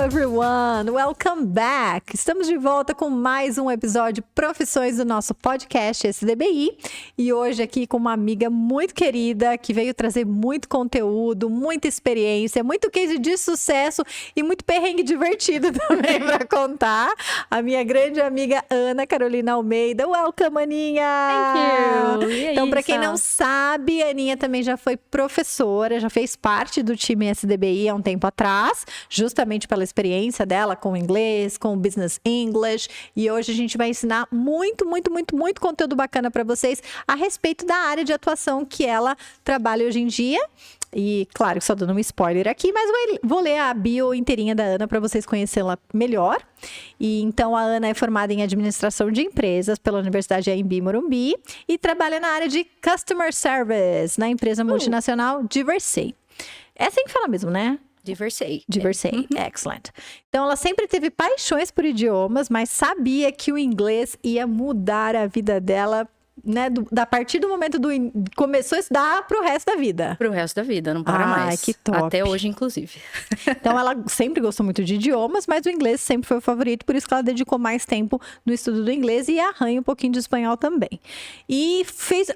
everyone! Welcome back! Estamos de volta com mais um episódio de Profissões do nosso podcast SDBI. E hoje aqui com uma amiga muito querida que veio trazer muito conteúdo, muita experiência, muito case de sucesso e muito perrengue divertido também para contar. A minha grande amiga Ana Carolina Almeida. Welcome, Aninha! Thank you! Então, para quem não sabe, a Aninha também já foi professora, já fez parte do time SDBI há um tempo atrás, justamente pela experiência dela com o inglês, com o Business English. E hoje a gente vai ensinar muito conteúdo bacana para vocês a respeito da área de atuação que ela trabalha hoje em dia. E, claro, só dando um spoiler aqui, mas vou ler a bio inteirinha da Ana para vocês conhecê-la melhor. E então, a Ana é formada em Administração de Empresas pela Universidade AMB Morumbi e trabalha na área de Customer Service, na empresa multinacional Diversey. É assim que fala mesmo, né? Diversey. Excellent. Então, ela sempre teve paixões por idiomas, mas sabia que o inglês ia mudar a vida dela, né? A partir do momento começou a estudar pro resto da vida. Pro resto da vida, não para mais. Que top. Até hoje, inclusive. Então, ela sempre gostou muito de idiomas, mas o inglês sempre foi o favorito, por isso que ela dedicou mais tempo no estudo do inglês e arranha um pouquinho de espanhol também. E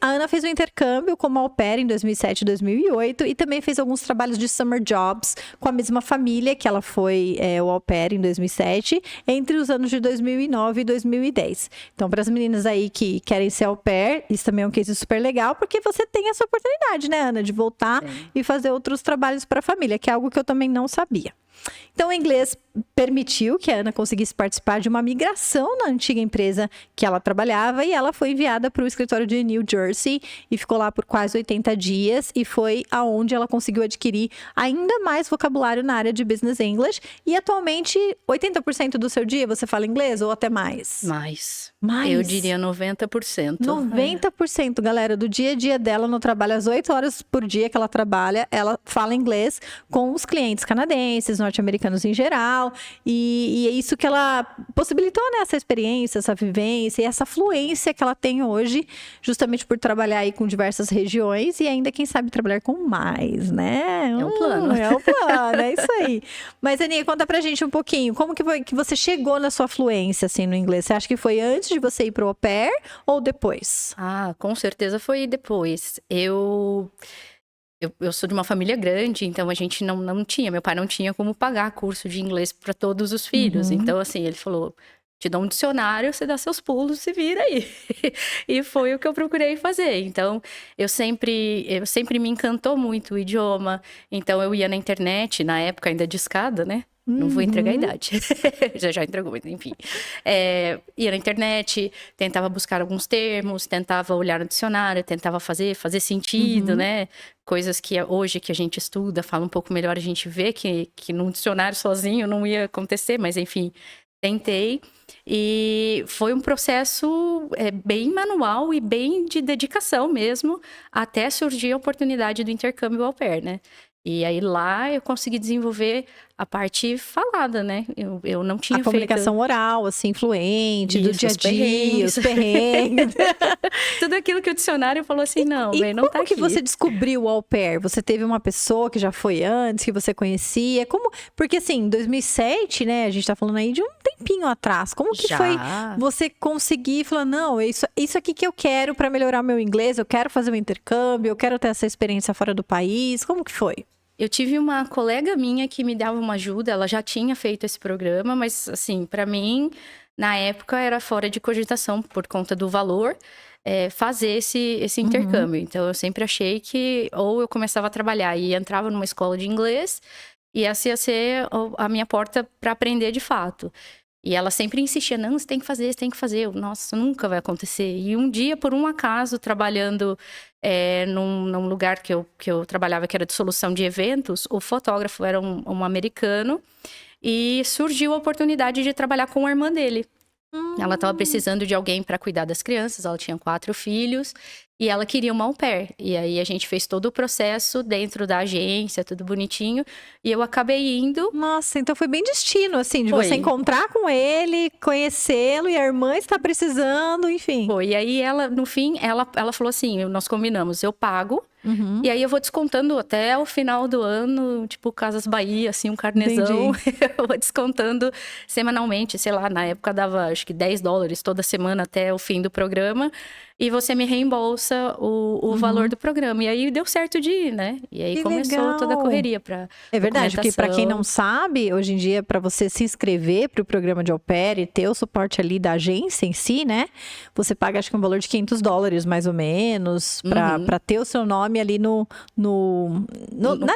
a Ana fez um intercâmbio como au pair em 2007 e 2008 e também fez alguns trabalhos de summer jobs com a mesma família que ela foi o au pair em 2007, entre os anos de 2009 e 2010. Então, para as meninas aí que querem ser au pair, isso também é um case super legal, porque você tem essa oportunidade, né, Ana, de voltar e fazer outros trabalhos para a família, que é algo que eu também não sabia. Então, o inglês permitiu que a Ana conseguisse participar de uma migração na antiga empresa que ela trabalhava e ela foi enviada para o escritório de New Jersey e ficou lá por quase 80 dias e foi aonde ela conseguiu adquirir ainda mais vocabulário na área de Business English e atualmente 80% do seu dia você fala inglês ou até mais? Mais. Mais? Eu diria 90%. 90%, galera, do dia a dia dela no trabalho, às 8 horas por dia que ela trabalha, ela fala inglês com os clientes canadenses, norte-americanos em geral, e é isso que ela possibilitou, né? Essa experiência, essa vivência e essa fluência que ela tem hoje, justamente por trabalhar aí com diversas regiões e ainda, quem sabe, trabalhar com mais, né? É um plano. É um plano, é isso aí. Mas, Aninha, conta pra gente um pouquinho, como que foi que você chegou na sua fluência, assim, no inglês? Você acha que foi antes de você ir pro au pair ou depois? Ah, com certeza foi depois. Eu sou de uma família grande, então a gente não tinha, meu pai não tinha como pagar curso de inglês para todos os filhos. Então, assim, ele falou, te dá um dicionário, você dá seus pulos, se vira aí. E foi o que eu procurei fazer. Então, eu sempre me encantou muito o idioma. Então, eu ia na internet, na época ainda discada, né? Não vou entregar a idade. já entregou, mas enfim. Ia na internet, tentava buscar alguns termos, tentava olhar no dicionário, tentava fazer sentido, né? Coisas que hoje que a gente estuda, fala um pouco melhor, a gente vê que num dicionário sozinho não ia acontecer, mas enfim, tentei. E foi um processo bem manual e bem de dedicação mesmo, até surgir a oportunidade do intercâmbio au pair, né? E aí lá eu consegui desenvolver a parte falada, né? Eu não tinha a comunicação oral, assim, fluente, do dia a dia, os perrengues. Tudo aquilo que o dicionário falou assim, não tá aqui. Como que você descobriu o au pair? Você teve uma pessoa que já foi antes, que você conhecia? Porque assim, em 2007, né, a gente tá falando aí de um tempinho atrás. Como que foi você conseguir falar, não, isso aqui que eu quero para melhorar meu inglês, eu quero fazer um intercâmbio, eu quero ter essa experiência fora do país. Como que foi? Eu tive uma colega minha que me dava uma ajuda, ela já tinha feito esse programa, mas assim, para mim, na época era fora de cogitação por conta do valor, fazer esse intercâmbio. Então, eu sempre achei que ou eu começava a trabalhar e entrava numa escola de inglês, e essa ia ser a minha porta para aprender de fato. E ela sempre insistia, não, você tem que fazer, você tem que fazer. Nossa, nunca vai acontecer. E um dia, por um acaso, trabalhando num lugar que eu trabalhava, que era de solução de eventos, o fotógrafo era um americano, e surgiu a oportunidade de trabalhar com a irmã dele. Ela estava precisando de alguém para cuidar das crianças, ela tinha 4 filhos, e ela queria uma au pair. E aí a gente fez todo o processo dentro da agência, tudo bonitinho, e eu acabei indo. Nossa, então foi bem destino, assim, de Foi. você encontrar com ele, conhecê-lo, e a irmã está precisando, enfim. Foi. E aí ela, no fim, ela falou assim, nós combinamos, eu pago, Uhum. e aí eu vou descontando até o final do ano, tipo Casas Bahia, assim, um carnezão. Eu vou descontando semanalmente, sei lá, na época dava acho que $10 toda semana até o fim do programa. E você me reembolsa o valor do programa. E aí deu certo de ir, né? E aí Que começou legal. toda a correria pra É verdade, porque para quem não documentação. sabe, hoje em dia, para você se inscrever para o programa de au pair e ter o suporte ali da agência em si, né? Você paga, acho que um valor de $500, mais ou menos, para ter o seu nome ali na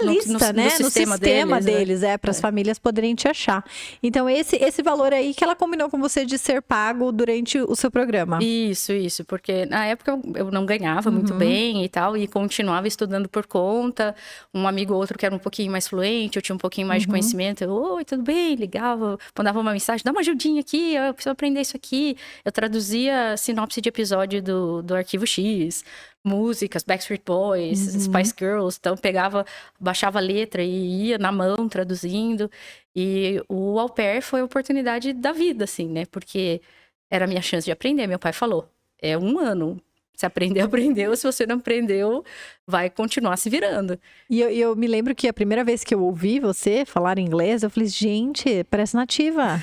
lista, né? No sistema deles, né? para as famílias poderem te achar. Então, esse valor aí que ela combinou com você de ser pago durante o seu programa. Isso, porque na época eu não ganhava muito bem e tal, e continuava estudando por conta. Um amigo ou outro que era um pouquinho mais fluente, eu tinha um pouquinho mais de conhecimento. Eu, oi, tudo bem? Ligava, mandava uma mensagem, dá uma ajudinha aqui, eu preciso aprender isso aqui. Eu traduzia sinopse de episódio do Arquivo X, músicas, Backstreet Boys, Spice Girls. Então pegava, baixava a letra e ia na mão traduzindo. E o au pair foi a oportunidade da vida, assim, né? Porque era a minha chance de aprender. Meu pai falou, é 1 ano. Se aprender, aprendeu. Se você não aprendeu, vai continuar se virando. E eu me lembro que a primeira vez que eu ouvi você falar inglês, eu falei, gente, parece nativa.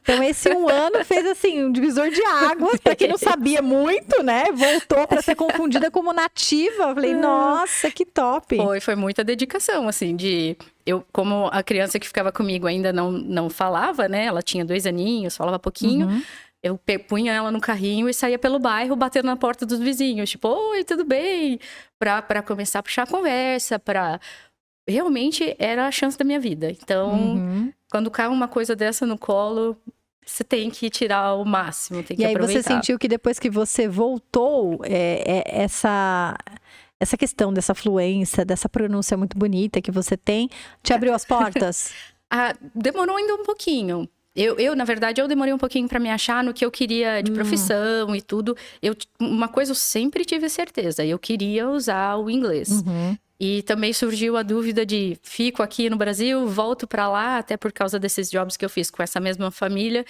Então, esse 1 ano fez, assim, um divisor de águas. Pra quem não sabia muito, né? Voltou pra ser confundida como nativa. Eu falei, nossa, que top. Foi muita dedicação, assim, eu, como a criança que ficava comigo ainda não falava, né? Ela tinha 2 aninhos, falava pouquinho. Eu punha ela no carrinho e saía pelo bairro batendo na porta dos vizinhos. Tipo, oi, tudo bem? Pra começar a puxar a conversa, realmente era a chance da minha vida. Então, quando cai uma coisa dessa no colo, você tem que tirar o máximo, tem que aproveitar. E aí você sentiu que depois que você voltou, essa questão dessa fluência, dessa pronúncia muito bonita que você tem, te abriu as portas? Demorou ainda um pouquinho. Na verdade, eu demorei um pouquinho pra me achar no que eu queria de profissão e tudo. Uma coisa eu sempre tive certeza, eu queria usar o inglês. E também surgiu a dúvida de fico aqui no Brasil, volto pra lá, até por causa desses jobs que eu fiz com essa mesma família.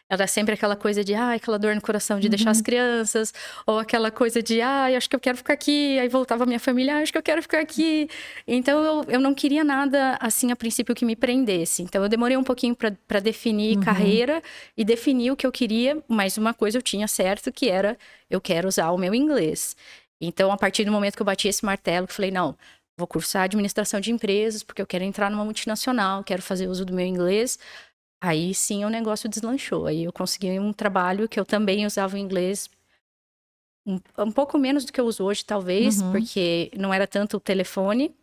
Era sempre aquela coisa de, aquela dor no coração de deixar as crianças, ou aquela coisa de, acho que eu quero ficar aqui. Aí voltava a minha família, acho que eu quero ficar aqui. Então, eu não queria nada, assim, a princípio, que me prendesse. Então, eu demorei um pouquinho pra definir carreira e definir o que eu queria, mas uma coisa eu tinha certo, que era, eu quero usar o meu inglês. Então, a partir do momento que eu bati esse martelo, que eu falei, não, vou cursar administração de empresas, porque eu quero entrar numa multinacional, quero fazer uso do meu inglês. Aí sim o negócio deslanchou. Aí eu consegui um trabalho que eu também usava o inglês um pouco menos do que eu uso hoje, talvez, porque não era tanto o telefone,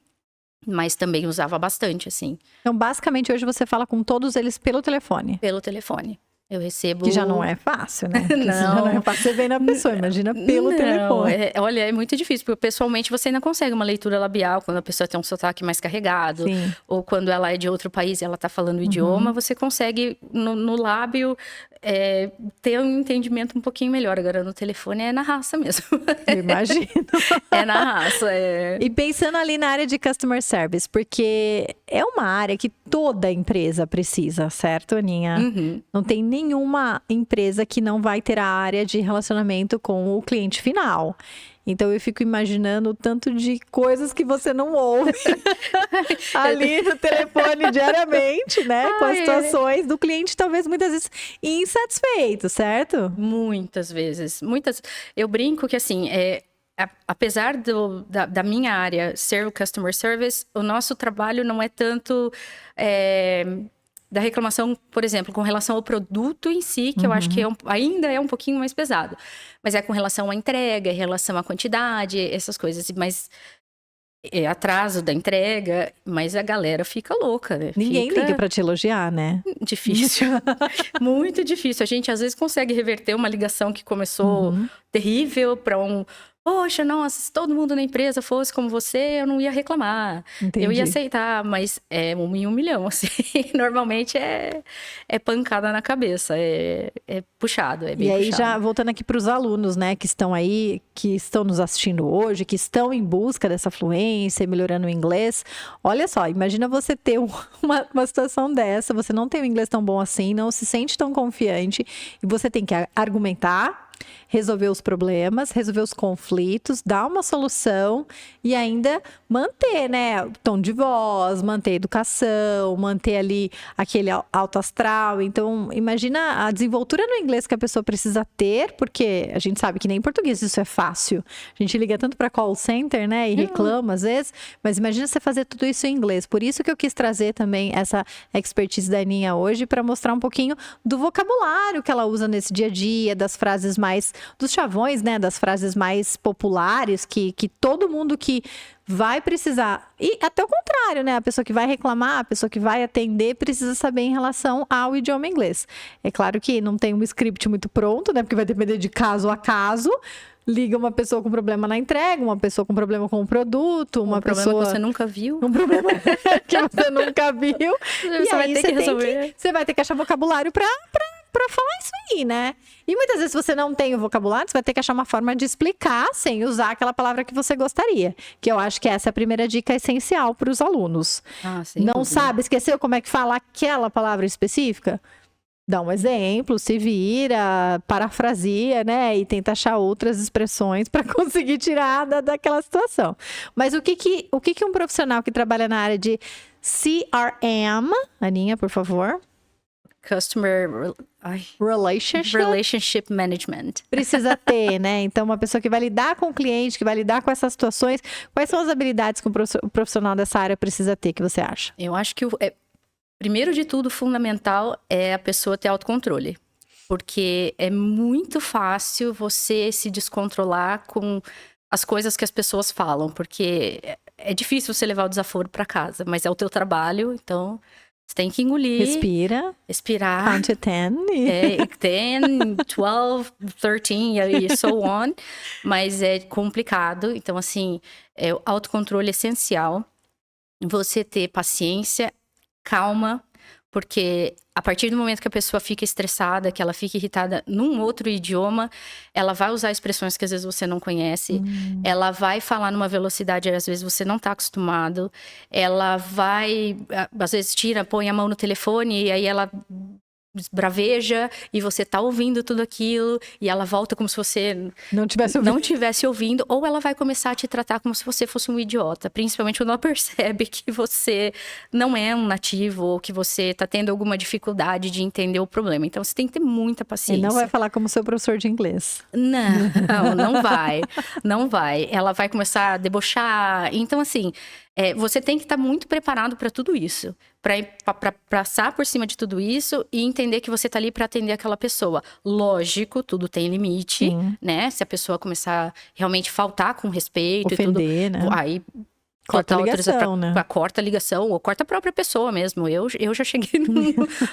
mas também usava bastante, assim. Então, basicamente, hoje você fala com todos eles pelo telefone. Pelo telefone. Eu recebo... Que já não é fácil, né? Porque Não. já não é fácil você ver na pessoa, imagina pelo telefone. Olha, é muito difícil, porque pessoalmente você ainda consegue uma leitura labial quando a pessoa tem um sotaque mais carregado. Sim. Ou quando ela é de outro país e ela tá falando o idioma, você consegue no lábio ter um entendimento um pouquinho melhor. Agora no telefone é na raça mesmo. Eu imagino. É na raça, E pensando ali na área de customer service, porque é uma área que toda empresa precisa, certo, Aninha? Não tem nenhuma empresa que não vai ter a área de relacionamento com o cliente final. Então, eu fico imaginando o tanto de coisas que você não ouve ali no telefone diariamente, né? Com as situações do cliente, talvez muitas vezes insatisfeito, certo? Muitas vezes. Eu brinco que, assim, apesar da minha área ser o customer service, o nosso trabalho não é tanto da reclamação, por exemplo, com relação ao produto em si, que eu acho que ainda é um pouquinho mais pesado. Mas é com relação à entrega, em relação à quantidade, essas coisas. Mas atraso da entrega, mas a galera fica louca, né? Ninguém liga pra te elogiar, né? Difícil. Muito difícil. A gente, às vezes, consegue reverter uma ligação que começou terrível para Poxa, nossa, se todo mundo na empresa fosse como você, eu não ia reclamar. Entendi. Eu ia aceitar, mas é 1 em 1 milhão, assim. Normalmente é pancada na cabeça, é puxado, é bem E aí, puxado. já voltando aqui para os alunos, né, que estão aí, que estão nos assistindo hoje, que estão em busca dessa fluência, melhorando o inglês. Olha só, imagina você ter uma situação dessa, você não tem um inglês tão bom assim, não se sente tão confiante, e você tem que argumentar, resolver os problemas, resolver os conflitos, dar uma solução e ainda manter, né, o tom de voz, manter a educação, manter ali aquele alto astral. Então, imagina a desenvoltura no inglês que a pessoa precisa ter, porque a gente sabe que nem em português isso é fácil. A gente liga tanto para call center, né, e reclama às vezes, mas imagina você fazer tudo isso em inglês. Por isso que eu quis trazer também essa expertise da Aninha hoje, para mostrar um pouquinho do vocabulário que ela usa nesse dia a dia, das frases mais, dos chavões, né, das frases mais populares, que todo mundo que vai precisar, e até o contrário, né, a pessoa que vai reclamar, a pessoa que vai atender, precisa saber em relação ao idioma inglês. É claro que não tem um script muito pronto, né, porque vai depender de caso a caso. Liga uma pessoa com problema na entrega, uma pessoa com problema com o produto, uma pessoa... problema que você nunca viu. Um problema que você nunca viu. Você vai ter que resolver. Você vai ter que achar vocabulário para falar isso aí, né? E muitas vezes você não tem o vocabulário, você vai ter que achar uma forma de explicar sem usar aquela palavra que você gostaria. Que eu acho que essa é a primeira dica essencial para os alunos. Sem não dúvida. sabe, esqueceu como é que fala aquela palavra específica? Dá um exemplo, se vira, parafrasia, né? E tenta achar outras expressões para conseguir tirar daquela situação. Mas o que um profissional que trabalha na área de CRM, Aninha, por favor. Customer Relationship Management. Precisa ter, né? Então, uma pessoa que vai lidar com o cliente, que vai lidar com essas situações, quais são as habilidades que o profissional dessa área precisa ter, que você acha? Eu acho que primeiro de tudo, fundamental é a pessoa ter autocontrole. Porque é muito fácil você se descontrolar com as coisas que as pessoas falam. Porque é difícil você levar o desaforo para casa, mas é o teu trabalho, então você tem que engolir. Respirar. Count to 10. 10, 12, 13 e so on. Mas é complicado. Então, assim, o autocontrole é essencial. Você ter paciência, calma, porque a partir do momento que a pessoa fica estressada, que ela fica irritada num outro idioma, ela vai usar expressões que às vezes você não conhece, ela vai falar numa velocidade que às vezes você não está acostumado, ela vai, às vezes põe a mão no telefone e aí ela braveja e você tá ouvindo tudo aquilo e ela volta como se você não tivesse ouvindo, ou ela vai começar a te tratar como se você fosse um idiota, principalmente quando ela percebe que você não é um nativo ou que você tá tendo alguma dificuldade de entender o problema. Então você tem que ter muita paciência. E não vai falar como seu professor de inglês. Não vai. Não vai. Ela vai começar a debochar. Então, assim, você tem que estar muito preparado para tudo isso. Para passar por cima de tudo isso e entender que você tá ali para atender aquela pessoa. Lógico, tudo tem limite, né? Se a pessoa começar realmente faltar com respeito ofender, e tudo, né? Aí corta a ligação, né? Corta a ligação ou corta a própria pessoa mesmo. Eu já cheguei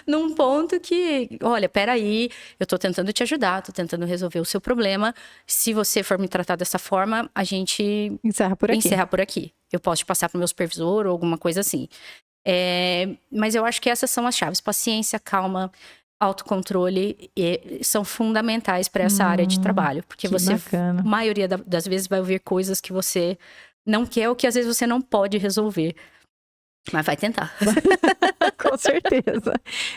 num ponto que, olha, peraí, eu tô tentando te ajudar, tô tentando resolver o seu problema. Se você for me tratar dessa forma, a gente encerra por aqui. Eu posso te passar pro meu supervisor ou alguma coisa assim. Mas eu acho que essas são as chaves. Paciência, calma, autocontrole são fundamentais para essa área de trabalho. Porque você, bacana. A maioria das vezes, vai ouvir coisas que você não quer ou que às vezes você não pode resolver. Mas vai tentar. Com certeza.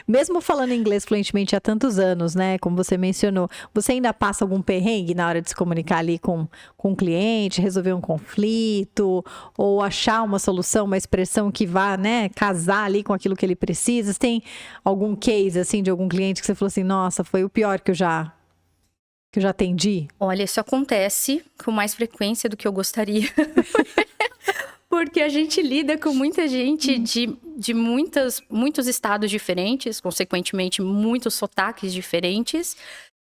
Mesmo falando inglês fluentemente há tantos anos, né? Como você mencionou, você ainda passa algum perrengue na hora de se comunicar ali com um cliente, resolver um conflito, ou achar uma solução, uma expressão que vá, né, casar ali com aquilo que ele precisa? Você tem algum case, assim, de algum cliente que você falou assim, nossa, foi o pior que eu já atendi? Olha, isso acontece com mais frequência do que eu gostaria. Porque a gente lida com muita gente de muitos estados diferentes, consequentemente, muitos sotaques diferentes.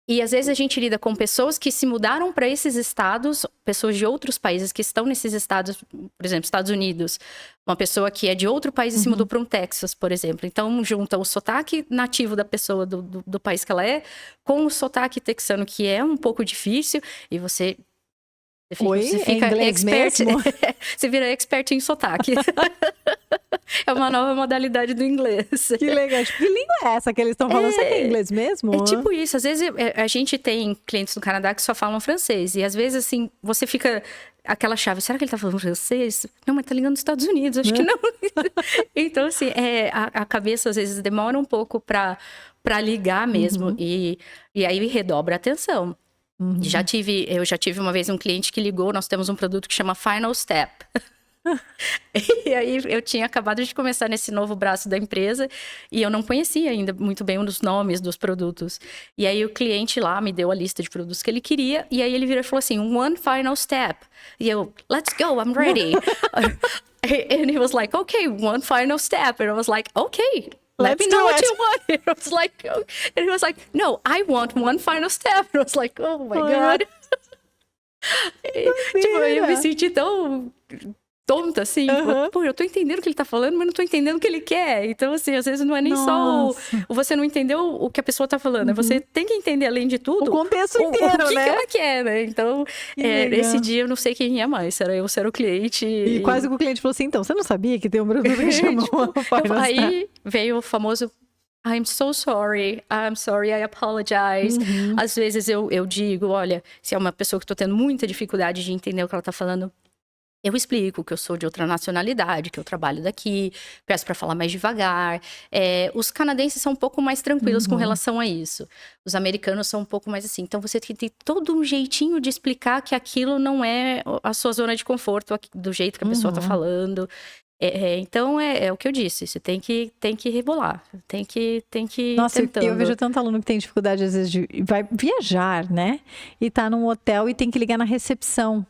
E às vezes a gente lida com pessoas que se mudaram para esses estados, pessoas de outros países que estão nesses estados, por exemplo, Estados Unidos. Uma pessoa que é de outro país e se mudou para um Texas, por exemplo. Então, junta o sotaque nativo da pessoa do país que ela é, com o sotaque texano, que é um pouco difícil, e você Oi? Você É fica inglês expert, mesmo? você vira expert em sotaque. É uma nova modalidade do inglês. Que legal. Tipo, que língua é essa que eles estão falando? Será que é inglês mesmo? É tipo isso. Às vezes a gente tem clientes no Canadá que só falam francês. E às vezes, assim, você fica aquela chave. Será que ele tá falando francês? Não, mas tá ligando nos Estados Unidos. Acho que não. Então, assim, a cabeça às vezes demora um pouco pra ligar mesmo. E aí redobra a atenção. Eu já tive uma vez um cliente que ligou. Nós temos um produto que chama Final Step. E aí eu tinha acabado de começar nesse novo braço da empresa e eu não conhecia ainda muito bem um dos nomes dos produtos. E aí o cliente lá me deu a lista de produtos que ele queria e aí ele virou e falou assim, one final step. E eu, let's go, I'm ready. And he was like, okay, one final step. And I was like, okay. Let me know what you want. And I was like, oh. And he was like, no, I want one final step. And I was like, oh my God. Tipo, eu me senti tão tonta, assim. Pô, eu tô entendendo o que ele tá falando, mas não tô entendendo o que ele quer. Então, assim, às vezes não é nem só você não entendeu o que a pessoa tá falando. Você tem que entender, além de tudo, o contexto inteiro, o que né? que ela quer, né? Então, esse dia eu não sei quem ia mais. Se era eu, se era o cliente. E quase que o cliente falou assim, então, você não sabia que tem um produto que chama Aí veio o famoso... I'm so sorry, I apologize. Às vezes eu digo, olha, se é uma pessoa que tô tendo muita dificuldade de entender o que ela tá falando, eu explico que eu sou de outra nacionalidade, que eu trabalho daqui, peço para falar mais devagar. Os canadenses são um pouco mais tranquilos com relação a isso. Os americanos são um pouco mais assim. Então, você tem que ter todo um jeitinho de explicar que aquilo não é a sua zona de conforto, do jeito que a pessoa tá falando. Então, é o que eu disse. Você tem que rebolar. Tem que Nossa, tentando. eu vejo tanto aluno que tem dificuldade, às vezes, vai viajar, né? E tá num hotel e tem que ligar na recepção.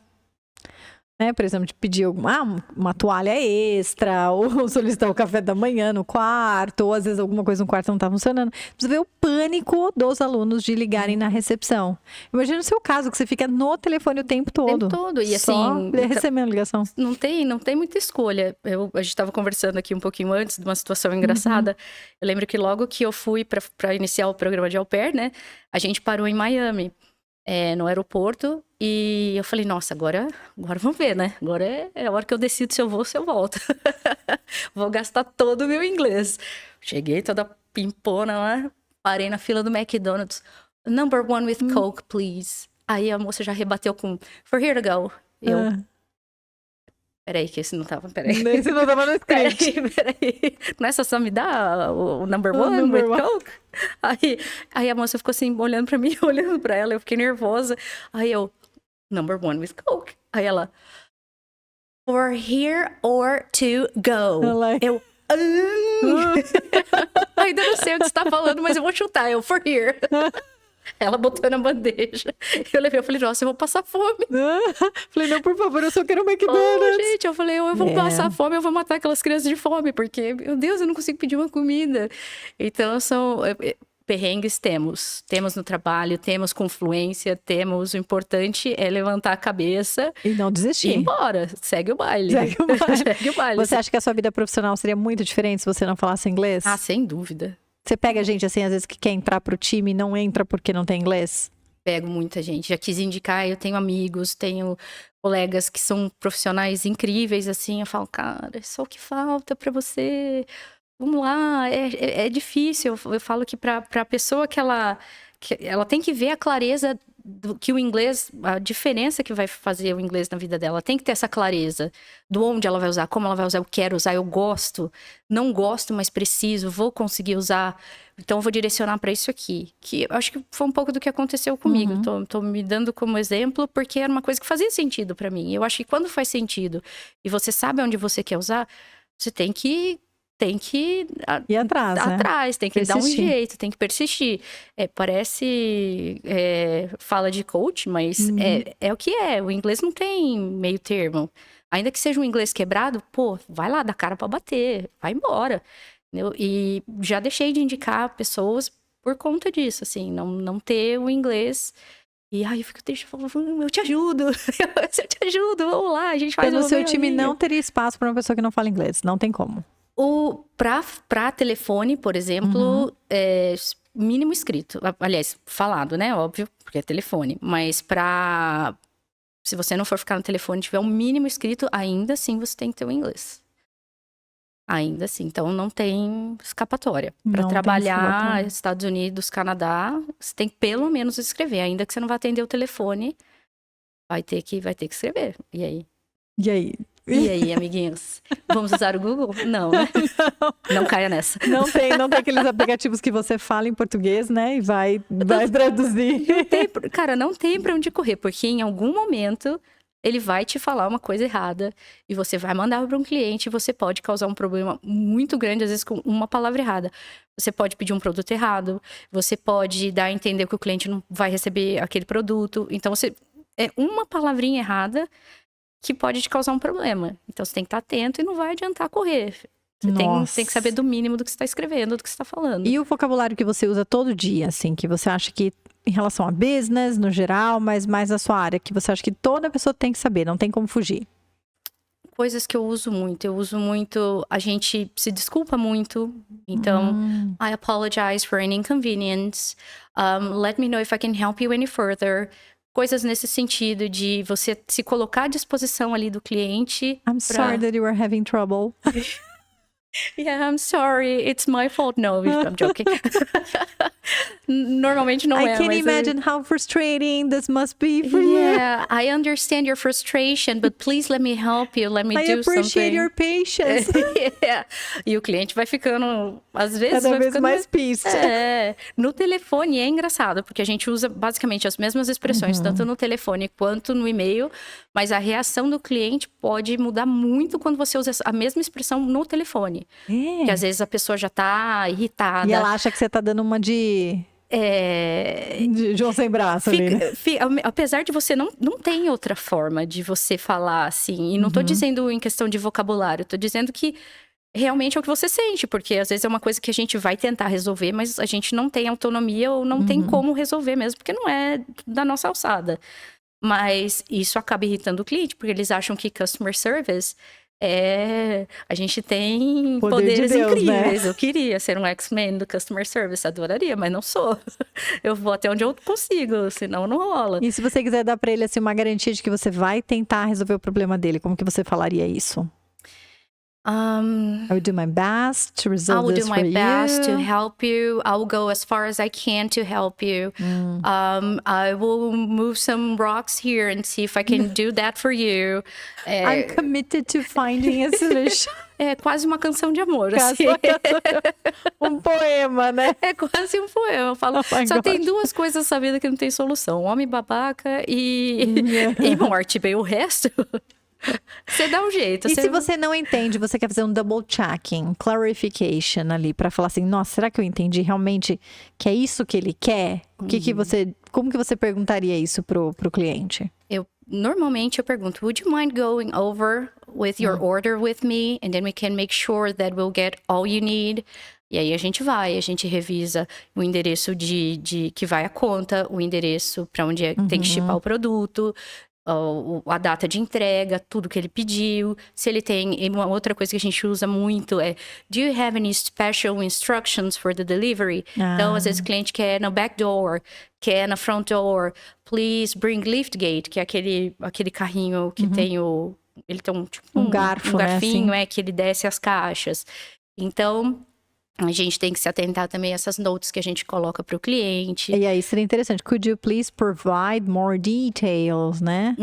Né? Por exemplo, de pedir uma toalha extra, ou solicitar o café da manhã no quarto, ou às vezes alguma coisa no quarto não tá funcionando. Você vê o pânico dos alunos de ligarem na recepção. Imagina o seu caso, que você fica no telefone o tempo todo. O tempo todo. E só assim, recebendo ligação. Não tem muita escolha. A gente estava conversando aqui um pouquinho antes de uma situação engraçada. Eu lembro que logo que eu fui para iniciar o programa de au pair, né? A gente parou em Miami, no aeroporto. E eu falei, nossa, agora vamos ver, né? Agora é a hora que eu decido se eu vou ou se eu volto. Vou gastar todo o meu inglês. Cheguei toda pimpona lá, parei na fila do McDonald's. Number one with Coke, please. Aí a moça já rebateu com, for here to go. Peraí, que esse não tava, peraí. Esse não tava no script. Peraí. Nessa só me dá o number one with Coke? Aí a moça ficou assim, olhando pra mim, olhando pra ela, eu fiquei nervosa. Aí eu, number one with Coke. Aí ela, for here or to go. Eu, ainda não sei o que você tá falando, mas eu vou chutar, eu, for here. Ela botou na bandeja. Eu levei, eu falei, nossa, eu vou passar fome. Falei, não, por favor, eu só quero um McDonald's. Gente, eu falei, eu vou passar fome, eu vou matar aquelas crianças de fome, porque, meu Deus, eu não consigo pedir uma comida. Então, são perrengues temos no trabalho, temos confluência, o importante é levantar a cabeça e não desistir. E ir embora, segue o baile. Segue o baile. Você acha que a sua vida profissional seria muito diferente se você não falasse inglês? Ah, sem dúvida. Você pega gente assim, às vezes, que quer entrar pro time e não entra porque não tem inglês? Pego muita gente. Já quis indicar, eu tenho amigos, tenho colegas que são profissionais incríveis, assim. Eu falo, cara, é só o que falta pra você. Vamos lá, é difícil. Eu falo que pra pessoa que ela tem que ver a clareza que o inglês, a diferença que vai fazer o inglês na vida dela, tem que ter essa clareza do onde ela vai usar, como ela vai usar, eu quero usar, eu gosto, não gosto, mas preciso, vou conseguir usar, então eu vou direcionar para isso aqui, que eu acho que foi um pouco do que aconteceu comigo. Tô me dando como exemplo porque era uma coisa que fazia sentido para mim. Eu acho que quando faz sentido e você sabe onde você quer usar, você tem que ir atrás, tem que persistir. Dar um jeito, tem que persistir. Parece fala de coach, mas é o que é. O inglês não tem meio termo. Ainda que seja um inglês quebrado, pô, vai lá, dá cara pra bater, vai embora. Entendeu? E já deixei de indicar pessoas por conta disso, assim, não ter o inglês. E aí eu fico triste, eu te ajudo, eu te ajudo, vamos lá, a gente faz o seu time não teria espaço para uma pessoa que não fala inglês, não tem como. Pra telefone, por exemplo, mínimo escrito. Aliás, falado, né? Óbvio, porque é telefone. Mas pra Se você não for ficar no telefone e tiver o mínimo escrito, ainda assim você tem que ter o inglês. Ainda assim. Então, não tem escapatória. Para trabalhar Estados Unidos, Canadá, você tem que pelo menos escrever. Ainda que você não vá atender o telefone, vai ter que escrever. E aí? E aí? E aí, amiguinhos? Vamos usar o Google? Não, né? Não caia nessa. Não tem aqueles aplicativos que você fala em português, né? E vai traduzir. Cara, não tem pra onde correr, porque em algum momento ele vai te falar uma coisa errada e você vai mandar para um cliente e você pode causar um problema muito grande, às vezes com uma palavra errada. Você pode pedir um produto errado, você pode dar a entender que o cliente não vai receber aquele produto. Então, é uma palavrinha errada que pode te causar um problema. Então, você tem que estar atento e não vai adiantar correr. Você tem que saber do mínimo do que você está escrevendo, do que você está falando. E o vocabulário que você usa todo dia, assim, que você acha que em relação a business, no geral, mas mais a sua área, que você acha que toda pessoa tem que saber, não tem como fugir? Coisas que eu uso muito, a gente se desculpa muito. Então, I apologize for any inconvenience. Let me know if I can help you any further. Coisas nesse sentido de você se colocar à disposição ali do cliente. I'm sorry that you are having trouble. Yeah, I'm sorry, it's my fault. No, I'm joking. Normalmente não I can't imagine how frustrating this must be for you. Yeah, I understand your frustration, but please let me help you. Let me do something. I appreciate your patience. Yeah. E o cliente vai ficando, às vezes, cada vez mais pissed. No telefone é engraçado, porque a gente usa basicamente as mesmas expressões, tanto no telefone quanto no e-mail, mas a reação do cliente pode mudar muito quando você usa a mesma expressão no telefone. Porque às vezes a pessoa já tá irritada. E ela acha que você tá dando uma de João sem braço ali, né? Apesar de você não tem outra forma de você falar assim. E não tô dizendo em questão de vocabulário. Tô dizendo que realmente é o que você sente. Porque às vezes é uma coisa que a gente vai tentar resolver, mas a gente não tem autonomia ou não tem como resolver mesmo. Porque não é da nossa alçada. Mas isso acaba irritando o cliente. Porque eles acham que customer service... a gente tem poderes de Deus, incríveis. Né? Eu queria ser um X-Men do Customer Service, adoraria, mas não sou. Eu vou até onde eu consigo, senão não rola. E se você quiser dar pra ele assim, uma garantia de que você vai tentar resolver o problema dele, como que você falaria isso? I will do my best to resolve this for you. I will do my best to help you. I will go as far as I can to help you. I will move some rocks here and see if I can do that for you. I'm committed to finding a solution. É quase uma canção de amor, assim. Um poema, né? É quase um poema. Eu falo, só tem duas coisas nessa vida que não tem solução. Homem babaca e morte. Bem, o resto... Você dá um jeito. E se você não entende, você quer fazer um double checking, clarification ali, pra falar assim, nossa, será que eu entendi realmente que é isso que ele quer? Como que você perguntaria isso pro cliente? Normalmente eu pergunto, would you mind going over with your order with me? And then we can make sure that we'll get all you need. E aí a gente revisa o endereço de que vai a conta, o endereço para onde tem que shippar o produto, a data de entrega, tudo que ele pediu. Se ele tem... Uma outra coisa que a gente usa muito é... Do you have any special instructions for the delivery? Então, às vezes o cliente quer no back door, quer na front door. Please bring liftgate, que é aquele carrinho que tem o... Ele tem um garfo, um garfinho, né? Assim. Que ele desce as caixas. Então... A gente tem que se atentar também a essas notes que a gente coloca para o cliente. E aí seria interessante. Could you please provide more details, né?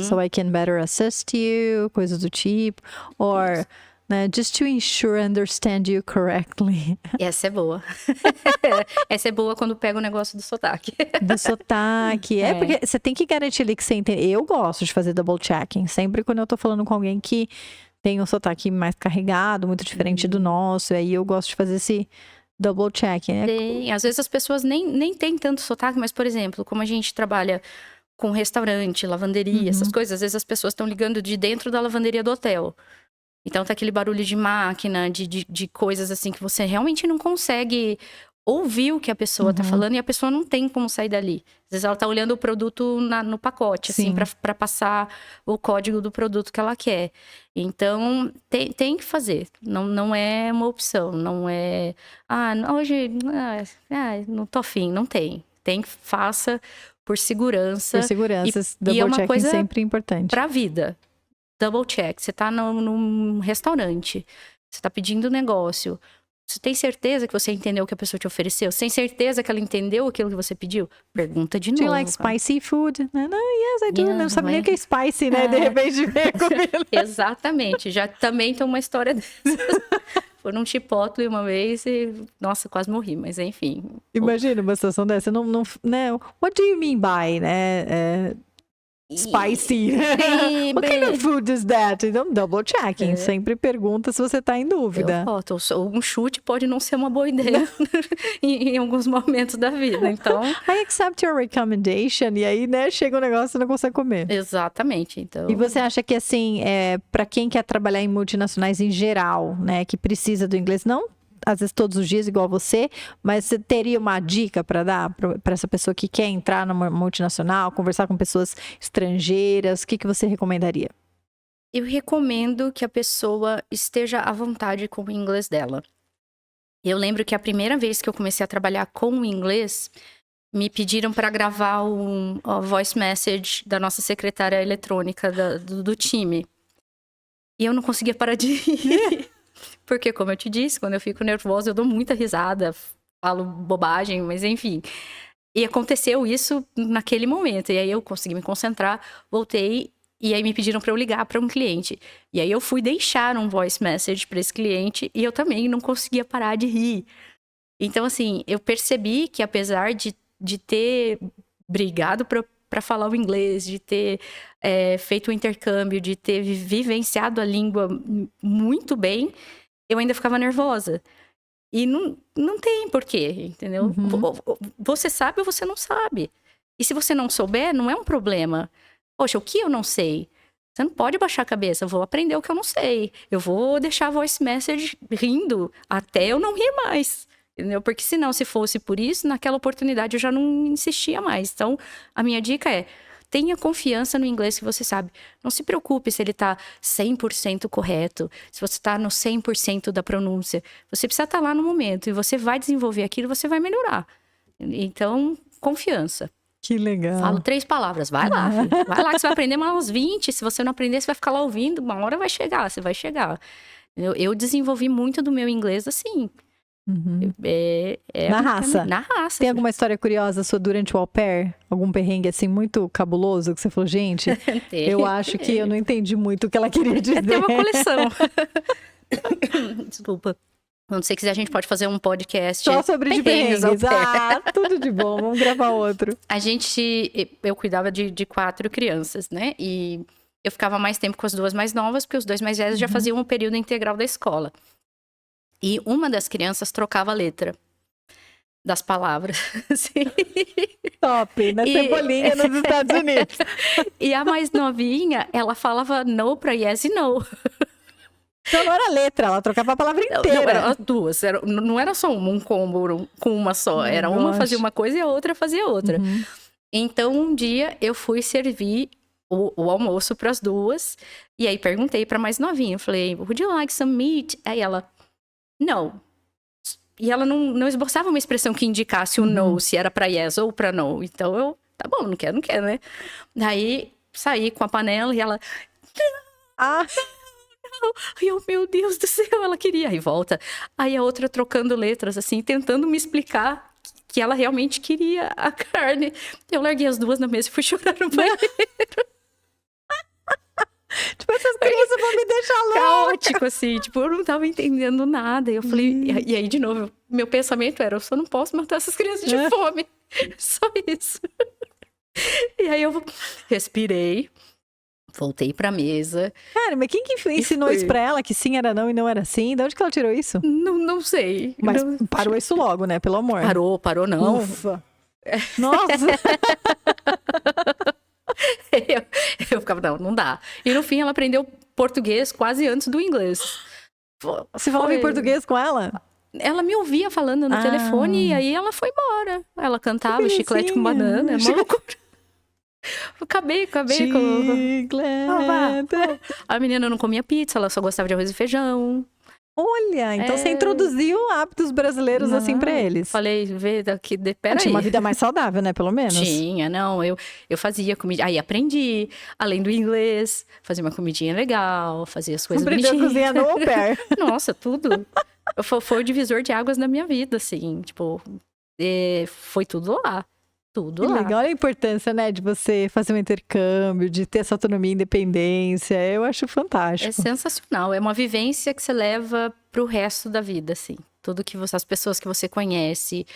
So I can better assist you, coisas do tipo. Or, né, just to ensure I understand you correctly. Essa é boa. Essa é boa quando pega o negócio do sotaque. Do sotaque. Porque você tem que garantir ali que você entende. Eu gosto de fazer double checking. Sempre quando eu tô falando com alguém que... tem um sotaque mais carregado, muito diferente do nosso. Aí eu gosto de fazer esse double check, né? Tem. Às vezes as pessoas nem têm tanto sotaque, mas, por exemplo, como a gente trabalha com restaurante, lavanderia, essas coisas, às vezes as pessoas estão ligando de dentro da lavanderia do hotel. Então tá aquele barulho de máquina, de coisas assim que você realmente não consegue ouvir o que a pessoa tá falando e a pessoa não tem como sair dali. Às vezes ela tá olhando o produto no pacote, assim, pra passar o código do produto que ela quer. Então, tem que fazer. Não é uma opção, não é... hoje, não tô afim, não tem. Faça por segurança. Por segurança, e double é uma checking coisa sempre importante. pra vida. Double check. Você tá num restaurante, você tá pedindo negócio. Você tem certeza que você entendeu o que a pessoa te ofereceu? Você tem certeza que ela entendeu aquilo que você pediu? Pergunta de Do novo. you like cara. spicy food? Não, yes, I do. Yeah, Não sabe nem o like- que é spicy, né? De repente vem comida. Exatamente. Já também tem uma história dessa. Foi num chipotle uma vez e, nossa, quase morri, mas enfim. Imagina uma situação dessa. Não, né? What do you mean by, né? Spicy. Bem, What kind bem. of food is that? Então, double checking. Sempre pergunta se você tá em dúvida. Um chute pode não ser uma boa ideia em alguns momentos da vida, então... I accept your recommendation. E aí, né, chega um negócio e você não consegue comer. Exatamente, então... E você acha que, assim, para quem quer trabalhar em multinacionais em geral, né, que precisa do inglês, não às vezes todos os dias igual você, mas você teria uma dica para dar para essa pessoa que quer entrar numa multinacional, conversar com pessoas estrangeiras, o que você recomendaria? Eu recomendo que a pessoa esteja à vontade com o inglês dela. Eu lembro que a primeira vez que eu comecei a trabalhar com o inglês, me pediram para gravar um voice message da nossa secretária eletrônica do time. E eu não conseguia parar de rir. Porque, como eu te disse, quando eu fico nervosa, eu dou muita risada, falo bobagem, mas enfim. E aconteceu isso naquele momento. E aí eu consegui me concentrar, voltei, e aí me pediram para eu ligar para um cliente. E aí eu fui deixar um voice message para esse cliente, e eu também não conseguia parar de rir. Então, assim, eu percebi que apesar de ter brigado para falar o inglês, de ter feito o intercâmbio, de ter vivenciado a língua muito bem, eu ainda ficava nervosa. E não tem porquê, entendeu? Uhum. Você sabe ou você não sabe. E se você não souber, não é um problema. Poxa, o que eu não sei? Você não pode baixar a cabeça. Eu vou aprender o que eu não sei. Eu vou deixar a voice message rindo até eu não rir mais. Entendeu? Porque senão, se fosse por isso, naquela oportunidade eu já não insistia mais. Então, a minha dica é: tenha confiança no inglês que você sabe. Não se preocupe se ele tá 100% correto, se você tá no 100% da pronúncia. Você precisa estar lá no momento e você vai desenvolver aquilo, você vai melhorar. Então, confiança. Que legal. Falo 3 palavras, vai lá, filho. Vai lá que você vai aprender mais uns 20. Se você não aprender, você vai ficar lá ouvindo. Uma hora vai chegar, você vai chegar. Eu desenvolvi muito do meu inglês assim. Uhum. Na raça. Na raça. Tem alguma história curiosa sua durante o au pair? Algum perrengue assim muito cabuloso que você falou, gente, eu acho que eu não entendi muito o que ela queria dizer. Tem uma coleção. Desculpa. Quando você quiser, a gente pode fazer um podcast só sobre de perrengues. Tudo de bom, vamos gravar outro. Eu cuidava de 4 crianças, né? E eu ficava mais tempo com as 2 mais novas, porque os 2 mais velhos já faziam um período integral da escola. E uma das crianças trocava a letra das palavras. Assim. Top, na Cebolinha nos Estados Unidos. E a mais novinha, ela falava no pra yes e no. Então não era letra, ela trocava a palavra inteira. Não, eram as 2. Não era só um combo com uma só. Era uma fazia uma coisa e a outra fazia outra. Uhum. Então, um dia, eu fui servir o almoço para as 2. E aí, perguntei pra mais novinha. Eu falei, would you like some meat? Aí ela... Não. E ela não esboçava uma expressão que indicasse o no, se era pra yes ou pra no. Então eu, tá bom, não quero, né? Daí saí com a panela e ela. Não. Ai, oh, meu Deus do céu, ela queria. Aí volta. Aí a outra trocando letras, assim, tentando me explicar que ela realmente queria a carne. Eu larguei as 2 na mesa e fui chorar no banheiro. Tipo, essas crianças vão me deixar louca. Caótico, assim. Tipo, eu não tava entendendo nada. E eu falei... E aí, de novo, meu pensamento era... Eu só não posso matar essas crianças de fome. Só isso. E aí, eu respirei. Voltei pra mesa. Cara, mas quem que ensinou isso pra ela? Que sim era não e não era sim? De onde que ela tirou isso? Não sei. Mas parou isso logo, né? Pelo amor. Parou não. Ufa. Nossa. Eu ficava, não dá. E no fim ela aprendeu português quase antes do inglês. Você falava em português com ela? Ela me ouvia falando no telefone e aí ela foi embora. Ela cantava chiclete com banana. É uma loucura. Acabei com... Chiclete. A menina não comia pizza, ela só gostava de arroz e feijão. Olha, então você introduziu hábitos brasileiros assim pra eles. Falei, vê daqui, peraí. Tinha uma vida mais saudável, né, pelo menos? Tinha, não, eu fazia comida, aí aprendi, além do inglês, fazia uma comidinha legal, fazia as coisas Aprendeu bonitinhas. a cozinhar no au pair. Nossa, tudo. Foi o divisor de águas na minha vida, assim, tipo, foi tudo lá. Tudo Que lá. legal, olha a importância, né, de você fazer um intercâmbio, de ter essa autonomia e independência. Eu acho fantástico. É sensacional. É uma vivência que você leva pro resto da vida, assim. Tudo que você, as pessoas que você conhece,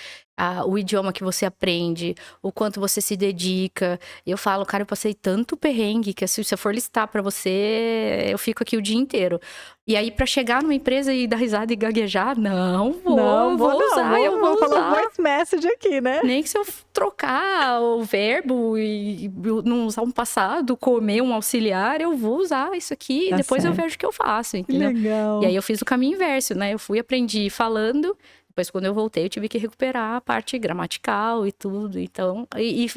o idioma que você aprende, o quanto você se dedica. Eu falo, cara, eu passei tanto perrengue que se eu for listar pra você, eu fico aqui o dia inteiro. E aí, pra chegar numa empresa e dar risada e gaguejar, não vou usar. Eu vou falar usar. voice message aqui, né? Nem que se eu trocar o verbo e não usar um passado, comer um auxiliar, eu vou usar isso aqui e depois eu vejo o que eu faço, entendeu? Legal. E aí eu fiz o caminho inverso, né? Eu aprendi falando, depois quando eu voltei eu tive que recuperar a parte gramatical e tudo, então, e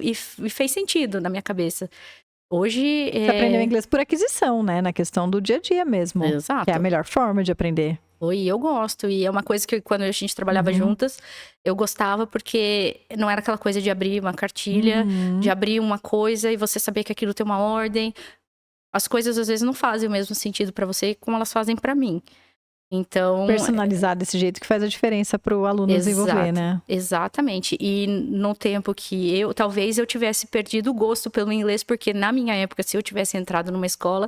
fez sentido na minha cabeça. Hoje... Você aprendeu inglês por aquisição, né? Na questão do dia a dia mesmo. Exato. Que é a melhor forma de aprender. E eu gosto, e é uma coisa que quando a gente trabalhava juntas, eu gostava porque não era aquela coisa de abrir uma cartilha, de abrir uma coisa e você saber que aquilo tem uma ordem. As coisas às vezes não fazem o mesmo sentido pra você como elas fazem pra mim. Então... Personalizar desse jeito que faz a diferença pro aluno desenvolver, né? Exatamente. E no tempo que talvez eu tivesse perdido o gosto pelo inglês, porque na minha época, se eu tivesse entrado numa escola,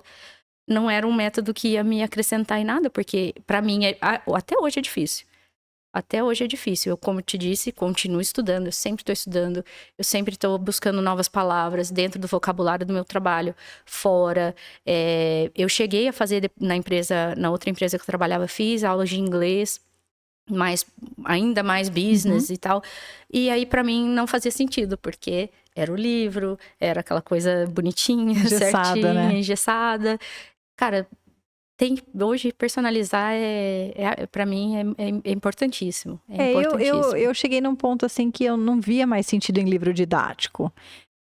não era um método que ia me acrescentar em nada, porque pra mim, até hoje é difícil. Até hoje é difícil. Eu, como te disse, continuo estudando, eu sempre estou estudando, eu sempre estou buscando novas palavras dentro do vocabulário do meu trabalho, fora. Eu cheguei a fazer na outra empresa que eu trabalhava, fiz aulas de inglês, mas ainda mais business e tal. E aí, pra mim, não fazia sentido, porque era o livro, era aquela coisa bonitinha, Engessada, certinha, né? engessada. Cara, hoje personalizar para mim é importantíssimo. Eu cheguei num ponto assim que eu não via mais sentido em livro didático.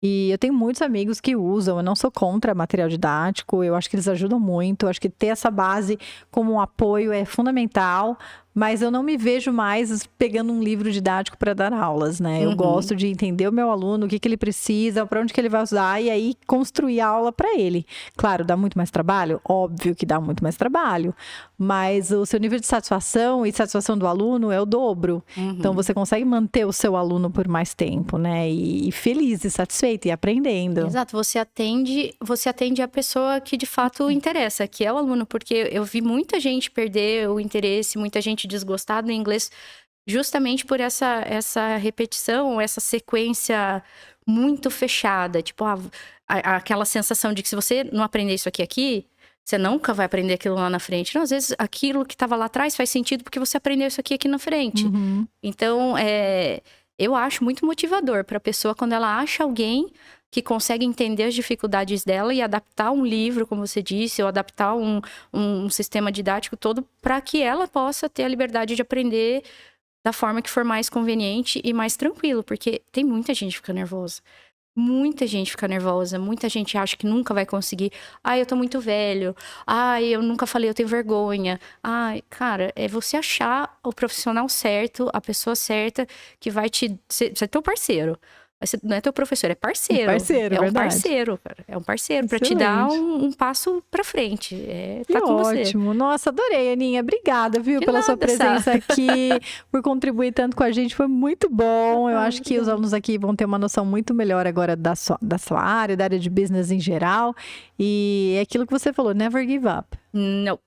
E eu tenho muitos amigos que usam, eu não sou contra material didático, eu acho que eles ajudam muito, eu acho que ter essa base como um apoio é fundamental, mas eu não me vejo mais pegando um livro didático para dar aulas, né? Eu gosto de entender o meu aluno, o que ele precisa, para onde que ele vai usar e aí construir a aula para ele. Claro, dá muito mais trabalho? Óbvio que dá muito mais trabalho, mas o seu nível de satisfação e satisfação do aluno é o dobro. Então você consegue manter o seu aluno por mais tempo, né? E feliz e satisfeito e aprendendo. Exato, você atende a pessoa que de fato interessa, que é o aluno, porque eu vi muita gente perder o interesse, muita gente desgostada no inglês, justamente por essa repetição, essa sequência muito fechada, tipo, aquela sensação de que se você não aprender isso aqui, você nunca vai aprender aquilo lá na frente. Não, às vezes aquilo que estava lá atrás faz sentido porque você aprendeu isso aqui na frente. Então, eu acho muito motivador para a pessoa quando ela acha alguém que consegue entender as dificuldades dela e adaptar um livro, como você disse, ou adaptar um sistema didático todo para que ela possa ter a liberdade de aprender da forma que for mais conveniente e mais tranquilo, porque tem muita gente que fica nervosa. Muita gente fica nervosa, muita gente acha que nunca vai conseguir. Eu tô muito velho. Eu nunca falei, eu tenho vergonha. Cara, é você achar o profissional certo, a pessoa certa, que vai ser teu parceiro. Não é teu professor, é parceiro. É um parceiro, cara. É um parceiro para te dar um passo para frente. Tá com você. Ótimo. Nossa, adorei, Aninha. Obrigada, viu, pela sua presença aqui, por contribuir tanto com a gente. Foi muito bom. Eu acho que os alunos aqui vão ter uma noção muito melhor agora da sua área, da área de business em geral. E é aquilo que você falou, never give up. Não,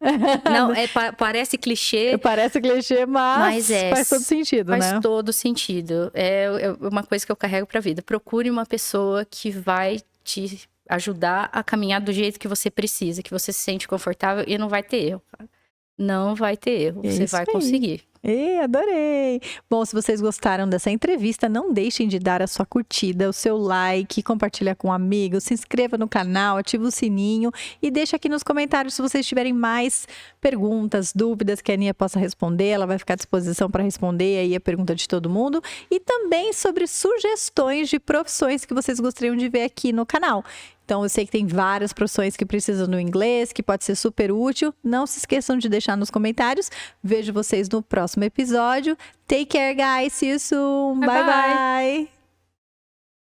parece clichê. Parece clichê, mas faz todo sentido, né? Faz todo sentido. É uma coisa que eu carrego pra vida. Procure uma pessoa que vai te ajudar a caminhar do jeito que você precisa, que você se sente confortável e não vai ter erro, cara. Não vai ter erro, você vai conseguir. Adorei! Bom, se vocês gostaram dessa entrevista, não deixem de dar a sua curtida, o seu like, compartilhar com amigos, se inscreva no canal, ativa o sininho e deixa aqui nos comentários se vocês tiverem mais perguntas, dúvidas que a Aninha possa responder. Ela vai ficar à disposição para responder aí a pergunta de todo mundo e também sobre sugestões de profissões que vocês gostariam de ver aqui no canal. Então, eu sei que tem várias profissões que precisam do inglês, que pode ser super útil. Não se esqueçam de deixar nos comentários. Vejo vocês no próximo episódio. Take care, guys. See you soon. Bye, bye.